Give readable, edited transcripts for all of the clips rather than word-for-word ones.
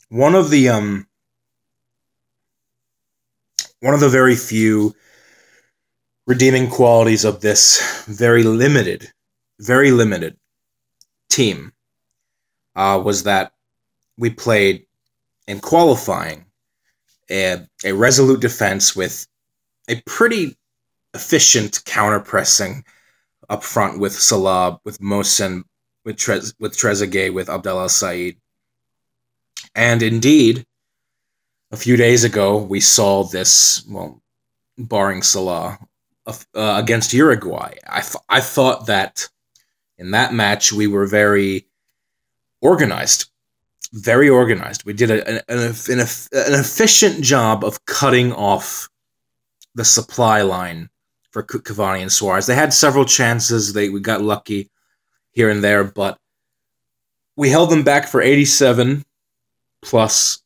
one of the one of the very few redeeming qualities of this very limited team was that we played in qualifying a resolute defense with a pretty efficient counter pressing up front with Salah, with Mohsen, with Trezeguet, with Abdallah Said. And indeed, a few days ago, we saw this, well, barring Salah, against Uruguay. I thought that in that match we were very organized. Very organized. We did an efficient job of cutting off the supply line for Cavani and Suarez. They had several chances. We got lucky here and there, but we held them back for 87 plus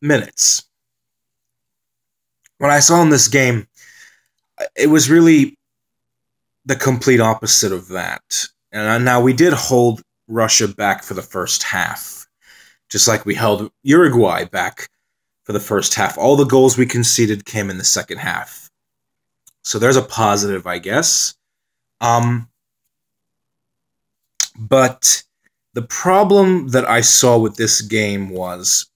minutes. What I saw in this game, it was really the complete opposite of that. And now we did hold Russia back for the first half, just like we held Uruguay back for the first half. All the goals we conceded came in the second half. So there's a positive, I guess. But the problem that I saw with this game was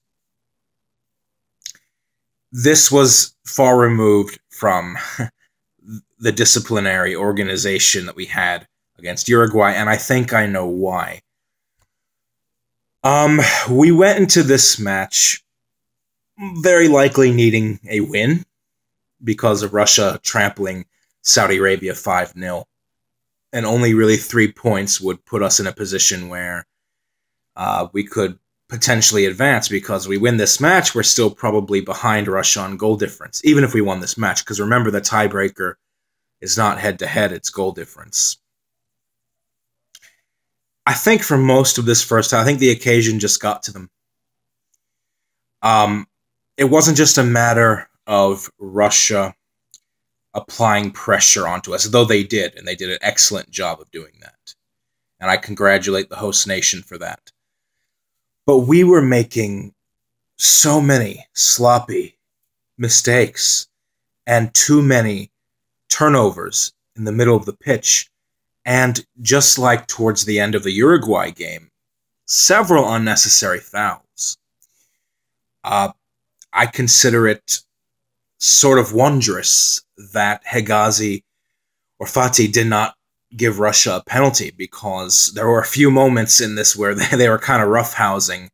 this was far removed from the disciplinary organization that we had against Uruguay, and I think I know why. We went into this match very likely needing a win because of Russia trampling Saudi Arabia 5-0. And only really 3 points would put us in a position where we could potentially advance, because we win this match, we're still probably behind Russia on goal difference, even if we won this match, because remember, the tiebreaker is not head-to-head, it's goal difference. I think for most of this first half, I think the occasion just got to them. It wasn't just a matter of Russia applying pressure onto us, though they did, and they did an excellent job of doing that. And I congratulate the host nation for that. But we were making so many sloppy mistakes and too many turnovers in the middle of the pitch. And just like towards the end of the Uruguay game, several unnecessary fouls. I consider it sort of wondrous that Hegazi or Fatih did not give Russia a penalty, because there were a few moments in this where they were kind of roughhousing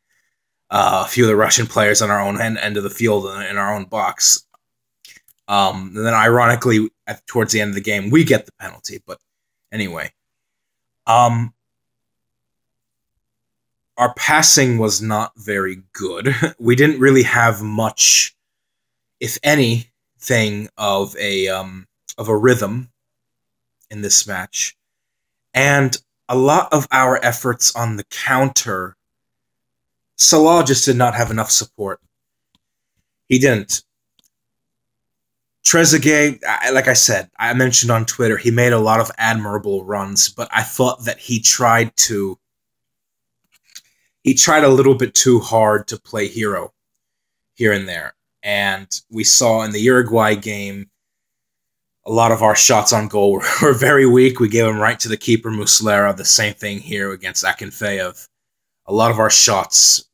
a few of the Russian players on our own end of the field in our own box. And then ironically, towards the end of the game, we get the penalty. But anyway, our passing was not very good. We didn't really have much, if anything, of a rhythm in this match. And a lot of our efforts on the counter, Salah just did not have enough support. He didn't. Trezeguet, like I said, I mentioned on Twitter, he made a lot of admirable runs, but I thought that he tried a little bit too hard to play hero here and there. And we saw in the Uruguay game, a lot of our shots on goal were very weak. We gave them right to the keeper, Muslera. The same thing here against Akinfeev. A lot of our shots,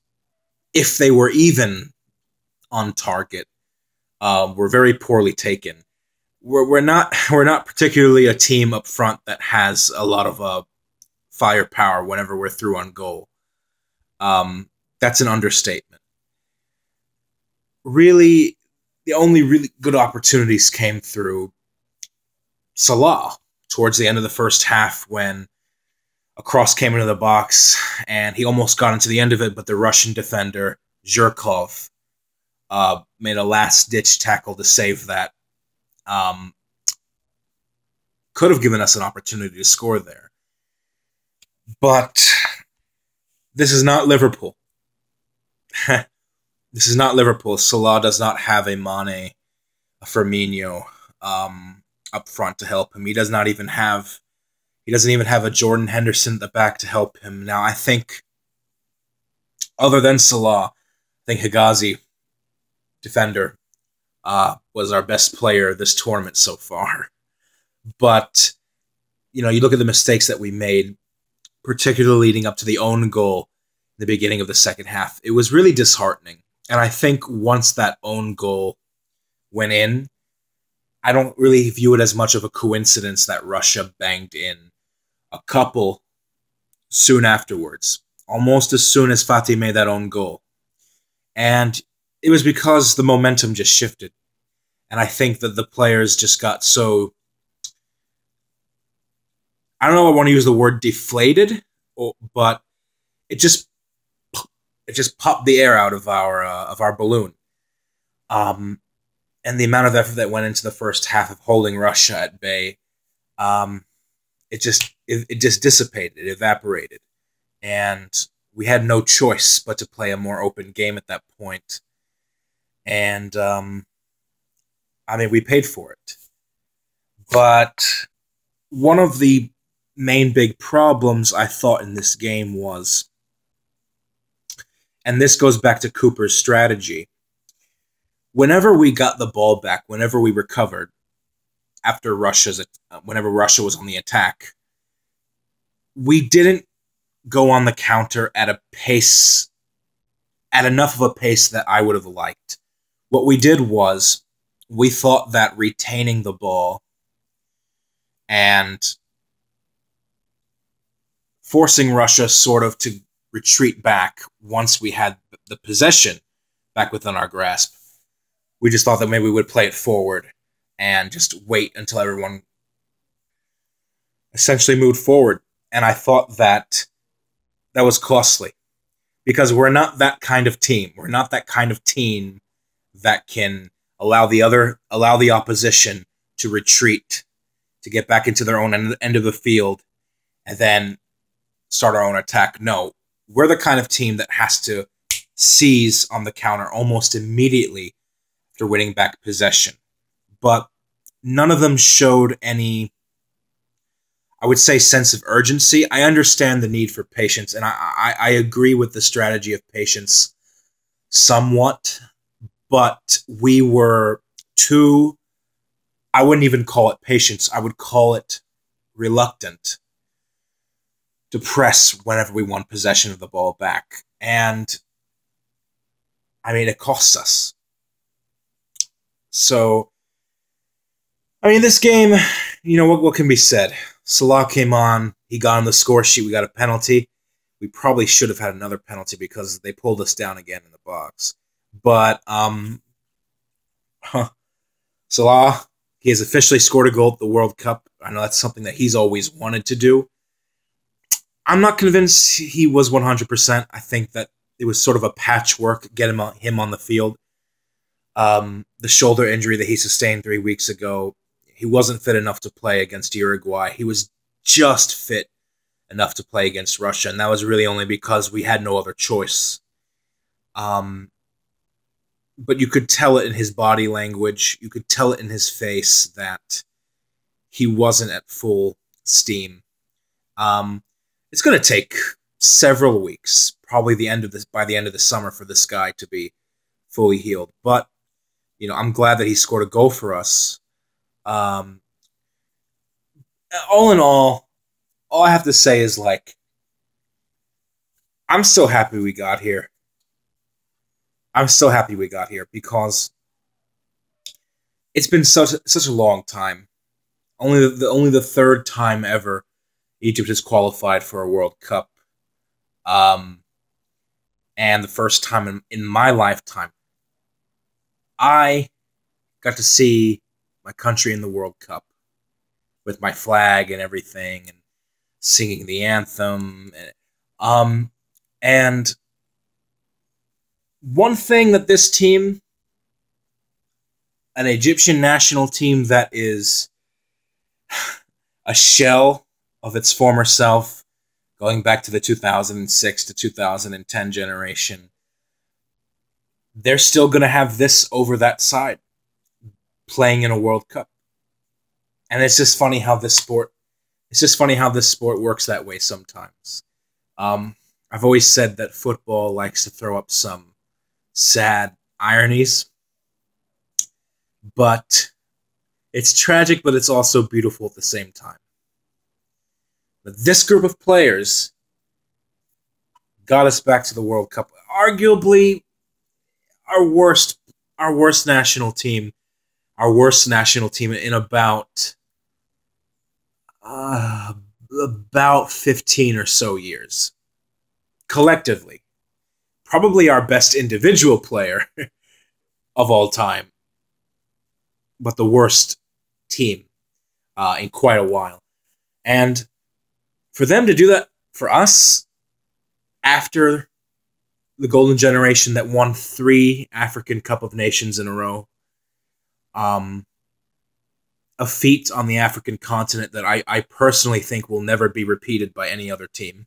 if they were even on target, were very poorly taken. We're not particularly a team up front that has a lot of firepower whenever we're through on goal. That's an understatement. Really, the only really good opportunities came through Salah towards the end of the first half, when a cross came into the box and he almost got into the end of it, but the Russian defender, Zhirkov, made a last-ditch tackle to save that. Could have given us an opportunity to score there. But this is not Liverpool. This is not Liverpool. Salah does not have a Mane, a Firmino up front to help him. He doesn't even have a Jordan Henderson at the back to help him. Now, I think, other than Salah, I think Higazi, defender, was our best player this tournament so far. But, you look at the mistakes that we made, particularly leading up to the own goal in the beginning of the second half. It was really disheartening. And I think once that own goal went in, I don't really view it as much of a coincidence that Russia banged in a couple soon afterwards, almost as soon as Fatih made that own goal. And it was because the momentum just shifted. And I think that the players just got so, I don't know if I want to use the word deflated, but it just popped the air out of our balloon. And the amount of effort that went into the first half of holding Russia at bay, it just dissipated, it evaporated, and we had no choice but to play a more open game at that point. And we paid for it. But one of the main big problems I thought in this game was, and this goes back to Cooper's strategy, whenever we got the ball back, whenever we recovered, whenever Russia was on the attack, we didn't go on the counter at enough of a pace that I would have liked. What we did was, we thought that retaining the ball and forcing Russia sort of to retreat back once we had the possession back within our grasp, we just thought that maybe we would play it forward and just wait until everyone essentially moved forward. And I thought that was costly, because we're not that kind of team. We're not that kind of team that can allow the opposition to retreat, to get back into their own end of the field, and then start our own attack. No, we're the kind of team that has to seize on the counter almost immediately after winning back possession. But none of them showed any, I would say, sense of urgency. I understand the need for patience, and I agree with the strategy of patience somewhat, but we were too, I wouldn't even call it patience, I would call it reluctant to press whenever we won possession of the ball back. And, it costs us. So, this game, what can be said? Salah came on, he got on the score sheet, we got a penalty. We probably should have had another penalty because they pulled us down again in the box. But, Salah, he has officially scored a goal at the World Cup. I know that's something that he's always wanted to do. I'm not convinced he was 100%. I think that it was sort of a patchwork, get him on the field. The shoulder injury that he sustained 3 weeks ago, he wasn't fit enough to play against Uruguay. He was just fit enough to play against Russia, and that was really only because we had no other choice. But you could tell it in his body language. You could tell it in his face that he wasn't at full steam. It's going to take several weeks, probably by the end of the summer, for this guy to be fully healed. But, I'm glad that he scored a goal for us. All in all I have to say is, I'm so happy we got here. I'm so happy we got here because it's been such a long time. Only the third time ever Egypt has qualified for a World Cup. And the first time in my lifetime I got to see my country in the World Cup with my flag and everything, and singing the anthem. And one thing that this team, an Egyptian national team that is a shell of its former self, going back to the 2006 to 2010 generation, they're still going to have this over that side, playing in a World Cup. And it's just funny how this sport works that way sometimes. I've always said that football likes to throw up some sad ironies. But it's tragic, but it's also beautiful at the same time. But this group of players got us back to the World Cup. Arguably our worst national team, in uh, about 15 or so years. Collectively. Probably our best individual player of all time, but the worst team in quite a while. And for them to do that for us after the golden generation that won 3 African Cup of Nations in a row, a feat on the African continent that I personally think will never be repeated by any other team.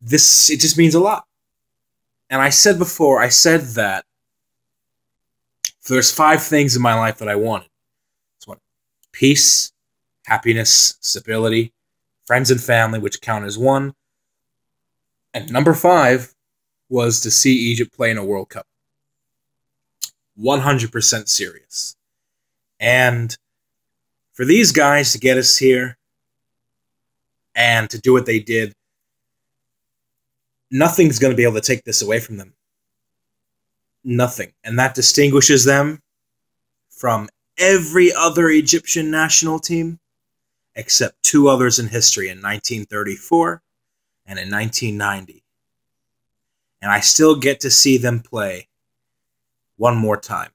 It just means a lot. And I said that there's 5 things in my life that I wanted. It's one: peace, happiness, stability, friends and family, which count as 1. And number 5 was to see Egypt play in a World Cup. 100% serious. And for these guys to get us here and to do what they did, nothing's going to be able to take this away from them. Nothing. And that distinguishes them from every other Egyptian national team except 2 others in history, in 1934 and in 1990. And I still get to see them play one more time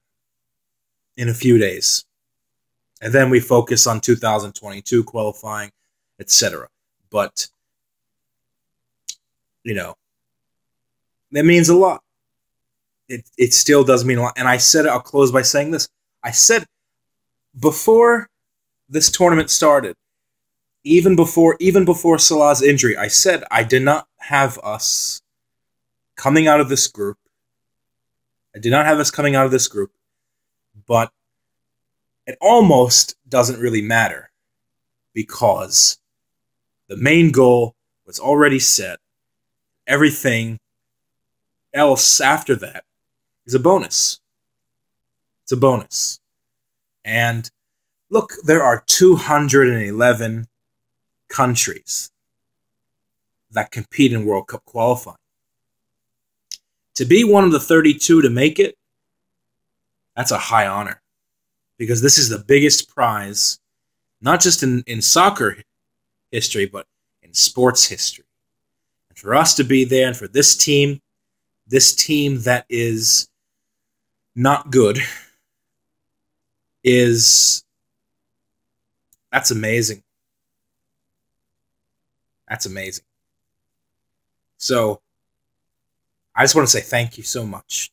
in a few days. And then we focus on 2022 qualifying, etc. But, that means a lot. It still does mean a lot. And I said, I'll close by saying this. I said before this tournament started, even before Salah's injury, I said I did not have us coming out of this group. But it almost doesn't really matter because the main goal was already set. Everything else after that is a bonus. It's a bonus. And look, there are 211 countries that compete in World Cup qualifying. To be one of the 32 to make it, that's a high honor. Because this is the biggest prize, not just in soccer history, but in sports history. And for us to be there, and for this team that is not good, that's amazing. That's amazing. So, I just want to say thank you so much.